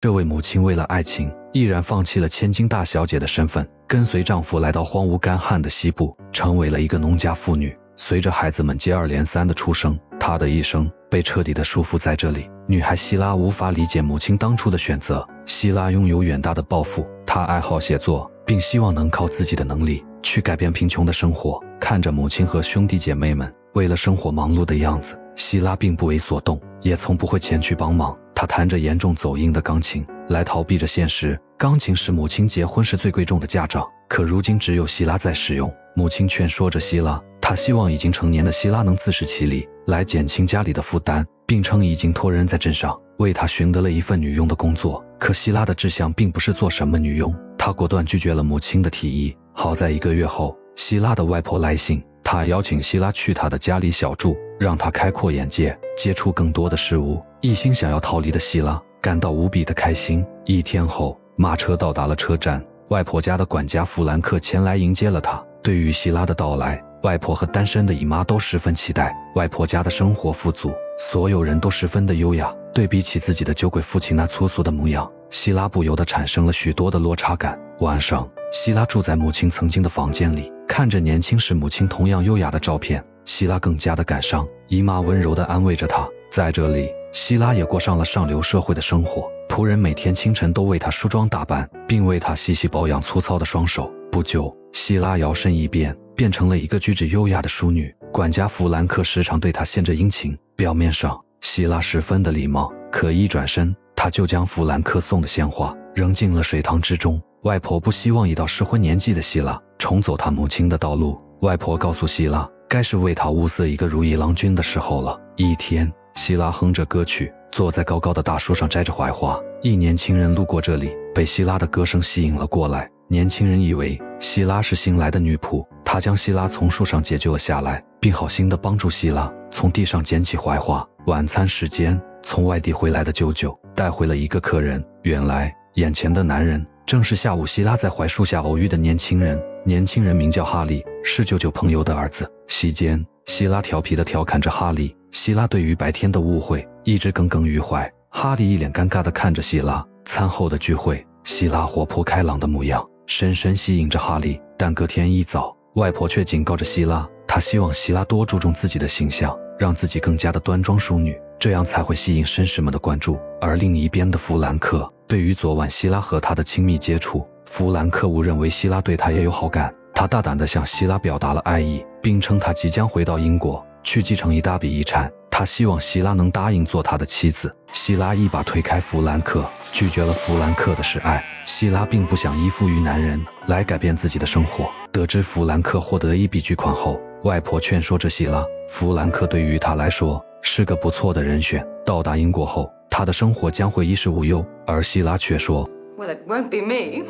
这位母亲为了爱情，毅然放弃了千金大小姐的身份，跟随丈夫来到荒芜干旱的西部，成为了一个农家妇女。随着孩子们接二连三的出生，她的一生被彻底的束缚在这里。女孩希拉无法理解母亲当初的选择。希拉拥有远大的抱负，她爱好写作，并希望能靠自己的能力去改变贫穷的生活。看着母亲和兄弟姐妹们为了生活忙碌的样子，希拉并不为所动，也从不会前去帮忙。她弹着严重走音的钢琴，来逃避着现实。钢琴是母亲结婚时最贵重的嫁妆，可如今只有希拉在使用。母亲劝说着希拉，她希望已经成年的希拉能自食其力，来减轻家里的负担，并称已经托人在镇上为她寻得了一份女佣的工作。可希拉的志向并不是做什么女佣，她果断拒绝了母亲的提议。好在1个月后，希拉的外婆来信，她邀请希拉去她的家里小住，让她开阔眼界，接触更多的事物。一心想要逃离的希拉感到无比的开心。1天后，马车到达了车站，外婆家的管家弗兰克前来迎接了她。对于希拉的到来，外婆和单身的姨妈都十分期待。外婆家的生活富足，所有人都十分的优雅。对比起自己的酒鬼父亲那粗俗的模样，希拉不由得产生了许多的落差感。晚上，希拉住在母亲曾经的房间里，看着年轻时母亲同样优雅的照片，希拉更加的感伤。姨妈温柔地安慰着她，在这里，希拉也过上了上流社会的生活。仆人每天清晨都为她梳妆打扮，并为她细细保养粗糙的双手。不久，希拉摇身一变，变成了一个举止优雅的淑女。管家弗兰克时常对她献着殷勤，表面上希拉十分的礼貌，可一转身，她就将弗兰克送的鲜花扔进了水塘之中。外婆不希望已到适婚年纪的希拉重走她母亲的道路。外婆告诉希拉，该是为她物色一个如意郎君的时候了。一天，希拉哼着歌曲，坐在高高的大树上摘着槐花。一年轻人路过这里，被希拉的歌声吸引了过来。年轻人以为希拉是新来的女仆，他将希拉从树上解救了下来，并好心地帮助希拉从地上捡起槐花。晚餐时间，从外地回来的舅舅带回了一个客人。原来，眼前的男人正是下午希拉在槐树下偶遇的年轻人。年轻人名叫哈利，是舅舅朋友的儿子。席间，希拉调皮地调侃着哈利。希拉对于白天的误会一直耿耿于怀。哈利一脸尴尬地看着希拉。餐后的聚会，希拉活泼开朗的模样深深吸引着哈利。但隔天一早，外婆却警告着希拉，她希望希拉多注重自己的形象，让自己更加的端庄淑女，这样才会吸引绅士们的关注。而另一边的弗兰克，对于昨晚希拉和他的亲密接触，弗兰克误认为希拉对他也有好感。他大胆地向希拉表达了爱意，并称他即将回到英国去继承一大笔遗产。他希望希拉能答应做他的妻子。希拉一把推开弗兰克，拒绝了弗兰克的示爱。希拉并不想依附于男人来改变自己的生活。得知弗兰克获得一笔巨款后，外婆劝说着希拉，弗兰克对于他来说是个不错的人选。到达英国后，他的生活将会衣食无忧。而希拉却说 Well, it won't be me.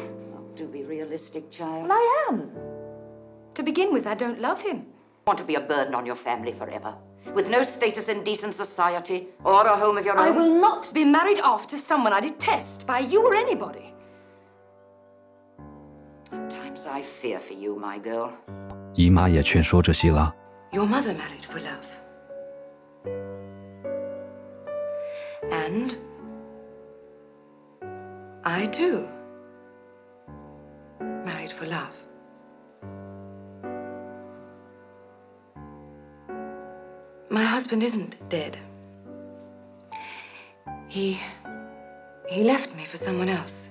Do be realistic, child. Well, I am. To begin with, I don't love him. Want to be a burden on your family forever, with no status in decent society or a home of your own. I will not be married off to someone I detest by you or anybody. At times I fear for you, my girl. 姨妈也劝说着希拉 Your mother married for love. And I, too, married for love. My husband isn't dead. He left me for someone else.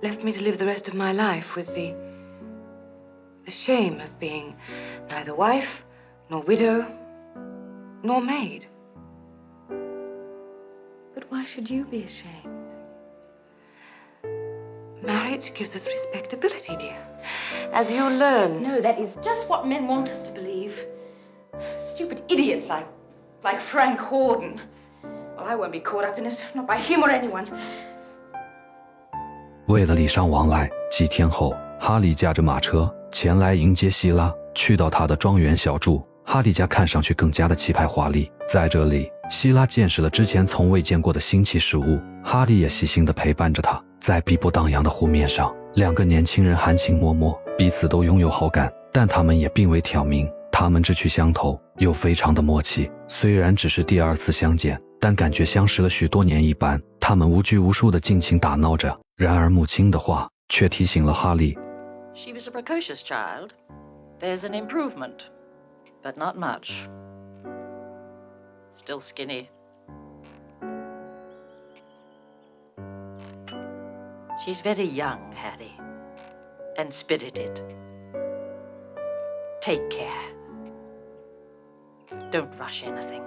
Left me to live the rest of my life with the shame of being neither wife, nor widow, nor maid. But why should you be ashamed? Marriage gives us respectability, dear. As you learn. No, that is just what men want us to believe. Stupid idiots like Frank Horden. Well, I won't be caught up in it, not by him or anyone. 为了礼尚往来，几天后，哈利驾着马车前来迎接希拉，去到他的庄园小住。哈利家看上去更加的气派华丽。在这里，希拉见识了之前从未见过的新奇事物。哈利也细心地陪伴着他。在碧波荡漾的湖面上，两个年轻人含情脉脉，彼此都拥有好感，但他们也并未挑明他们志趣相投，又非常的默契。虽然只是第2次相见，但感觉相识了许多年一般。他们无拘无束地尽情打闹着，然而母亲的话却提醒了哈利。She was a precocious child. There's an improvement, but not much. Still skinny. She's very young, Harry, and spirited. Take care. Don't rush anything.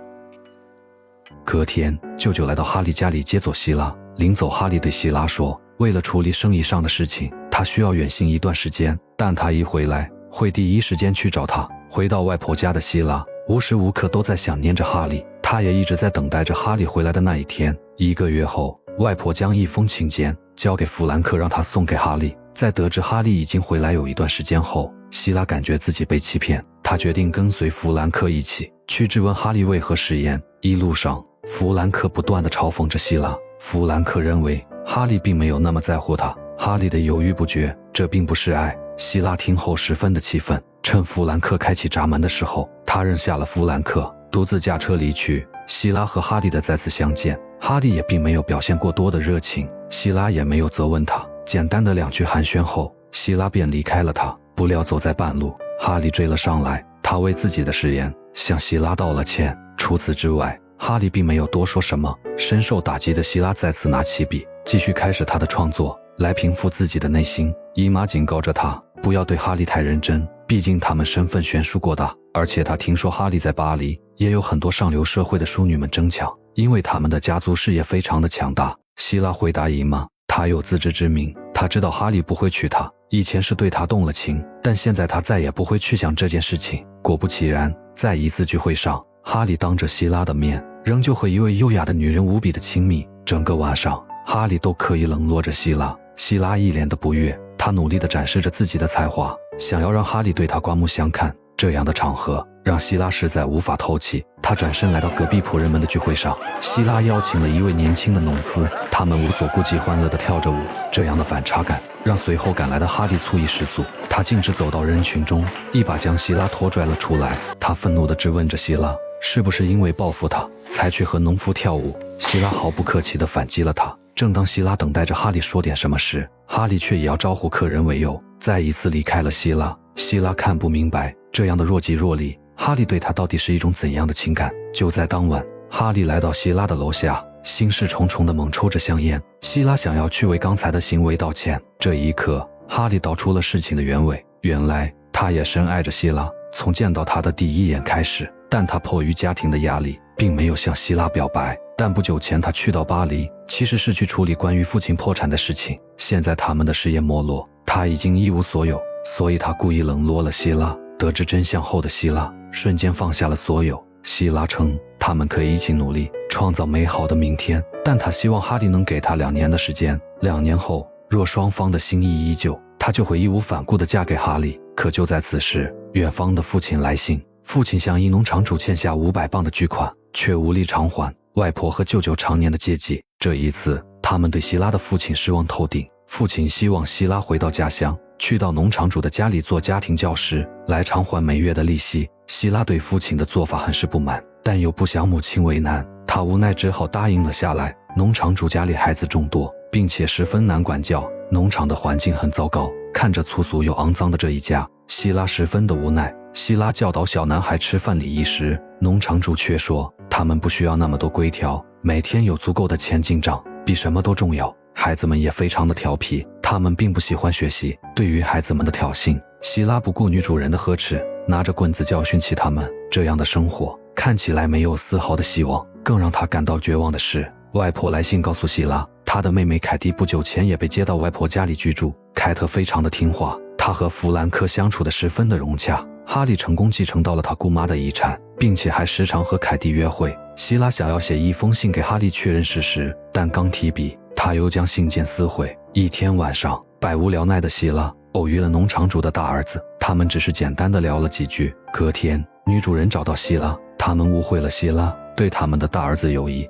隔天，舅舅来到哈利家里接走希拉。临走，哈利对希拉说，为了处理生意上的事情，他需要远行一段时间，但他一回来，会第一时间去找他。回到外婆家的希拉，无时无刻都在想念着哈利，他也一直在等待着哈利回来的那一天。1个月后，外婆将一封请柬交给弗兰克，让他送给哈利。在得知哈利已经回来有一段时间后，希拉感觉自己被欺骗，他决定跟随弗兰克一起去质问哈利为何食言。一路上，弗兰克不断地嘲讽着希拉。弗兰克认为哈利并没有那么在乎他，哈利的犹豫不决，这并不是爱。希拉听后十分的气愤，趁弗兰克开启闸门的时候，他扔下了弗兰克，独自驾车离去。希拉和哈利的再次相见，哈利也并没有表现过多的热情，希拉也没有责问他，简单的2句寒暄后，希拉便离开了他。不料走在半路，哈利追了上来，他为自己的誓言向希拉道了歉。除此之外，哈利并没有多说什么。深受打击的希拉再次拿起笔，继续开始他的创作，来平复自己的内心。姨妈警告着他不要对哈利太认真，毕竟他们身份悬殊过大，而且他听说哈利在巴黎也有很多上流社会的淑女们争抢，因为他们的家族事业非常的强大。希拉回答姨妈，他有自知之明，他知道哈利不会娶她，以前是对他动了情，但现在他再也不会去想这件事情。果不其然，在一次聚会上，哈利当着希拉的面仍旧和一位优雅的女人无比的亲密。整个晚上，哈利都刻意冷落着希拉。希拉一脸的不悦，他努力地展示着自己的才华，想要让哈利对他刮目相看。这样的场合让希拉实在无法透气，他转身来到隔壁仆人们的聚会上。希拉邀请了一位年轻的农夫，他们无所顾忌欢乐地跳着舞。这样的反差感让随后赶来的哈利醋意十足，他径直走到人群中，一把将希拉拖拽了出来。他愤怒地质问着希拉，是不是因为报复他才去和农夫跳舞？希拉毫不客气地反击了他。正当希拉等待着哈利说点什么时，哈利却以要招呼客人为由，再一次离开了希拉。希拉看不明白这样的若即若离，哈利对他到底是一种怎样的情感。就在当晚，哈利来到希拉的楼下，心事重重地猛抽着香烟。希拉想要去为刚才的行为道歉。这一刻，哈利道出了事情的原委。原来他也深爱着希拉，从见到她的第一眼开始，但他迫于家庭的压力，并没有向希拉表白。但不久前他去到巴黎，其实是去处理关于父亲破产的事情。现在他们的事业没落，他已经一无所有，所以他故意冷落了希拉。得知真相后的希拉瞬间放下了所有。希拉称他们可以一起努力，创造美好的明天，但他希望哈利能给他2年的时间。2年后，若双方的心意依旧，他就会义无反顾地嫁给哈利。可就在此时，远方的父亲来信，父亲向一农场主欠下500磅的巨款，却无力偿还。外婆和舅舅常年的接济，这一次他们对希拉的父亲失望透顶。父亲希望希拉回到家乡，去到农场主的家里做家庭教师，来偿还每月的利息。希拉对父亲的做法很是不满，但又不想母亲为难，他无奈只好答应了下来。农场主家里孩子众多，并且十分难管教，农场的环境很糟糕，看着粗俗又肮脏的这一家，希拉十分的无奈。希拉教导小男孩吃饭礼仪时，农场主却说他们不需要那么多规条，每天有足够的钱进账比什么都重要。孩子们也非常的调皮，他们并不喜欢学习。对于孩子们的挑衅，希拉不顾女主人的呵斥，拿着棍子教训起他们。这样的生活看起来没有丝毫的希望。更让他感到绝望的是，外婆来信告诉希拉，他的妹妹凯蒂不久前也被接到外婆家里居住。凯特非常的听话，她和弗兰克相处的十分的融洽。哈利成功继承到了他姑妈的遗产，并且还时常和凯蒂约会。希拉想要写一封信给哈利确认事实，但刚提笔，他又将信件撕毁。一天晚上，百无聊赖的希拉偶遇了农场主的大儿子，他们只是简单的聊了几句。隔天，女主人找到希拉，他们误会了希拉对他们的大儿子有意。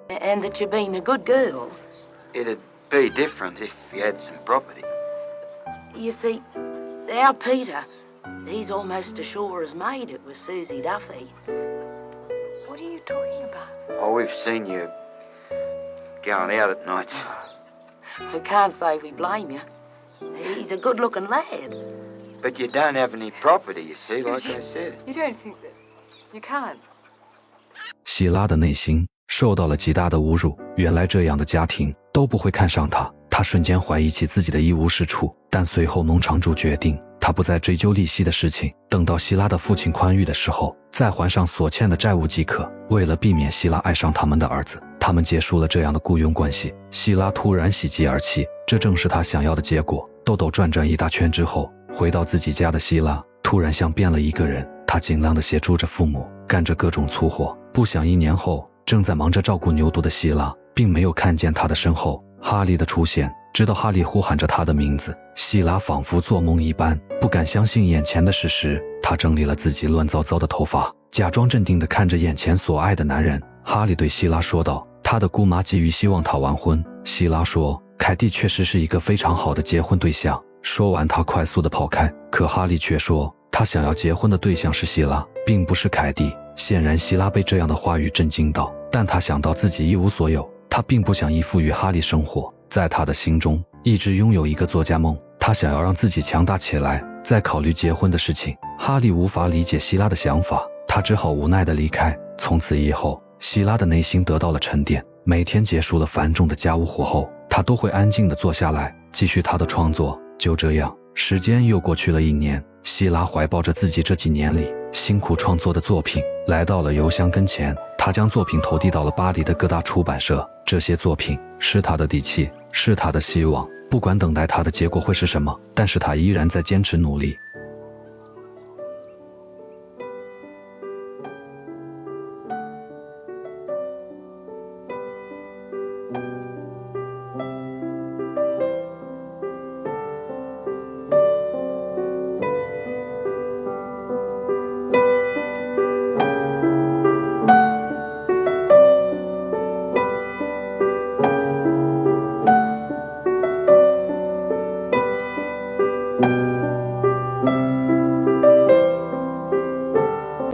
And that you've been a good girl. It'd be different if you had some property. You see, our Peter, he's almost as sure as made it with Susie Duffy. What What are you talking about? Oh, we've seen you going out at nights. We can't say we blame you. He's a good-looking lad. But you don't have any property, you see, like I said. You don't think that... You can't. 希拉的内心受到了极大的侮辱，原来这样的家庭都不会看上他，他瞬间怀疑起自己的一无是处。但随后农场主决定，他不再追究利息的事情，等到希拉的父亲宽裕的时候，再还上所欠的债务即可。为了避免希拉爱上他们的儿子，他们结束了这样的雇佣关系。希拉突然喜极而泣，这正是他想要的结果。兜兜转转一大圈之后，回到自己家的希拉突然像变了一个人，他尽量地协助着父母，干着各种粗活。不想1年后，正在忙着照顾牛犊的希拉并没有看见他的身后哈利的出现，直到哈利呼喊着他的名字，希拉仿佛做梦一般，不敢相信眼前的事实。他整理了自己乱糟糟的头发，假装镇定地看着眼前所爱的男人。哈利对希拉说道，他的姑妈急于希望他完婚。希拉说，凯蒂确实是一个非常好的结婚对象。说完他快速地跑开，可哈利却说，他想要结婚的对象是希拉，并不是凯蒂。显然希拉被这样的话语震惊到，但他想到自己一无所有，他并不想依附于哈利生活。在他的心中一直拥有一个作家梦，他想要让自己强大起来，再考虑结婚的事情。哈利无法理解希拉的想法，他只好无奈地离开。从此以后，希拉的内心得到了沉淀，每天结束了繁重的家务活后，他都会安静地坐下来继续他的创作。就这样，时间又过去了1年，希拉怀抱着自己这几年里辛苦创作的作品，来到了邮箱跟前。他将作品投递到了巴黎的各大出版社。这些作品是他的底气，是他的希望，不管等待他的结果会是什么，但是他依然在坚持努力。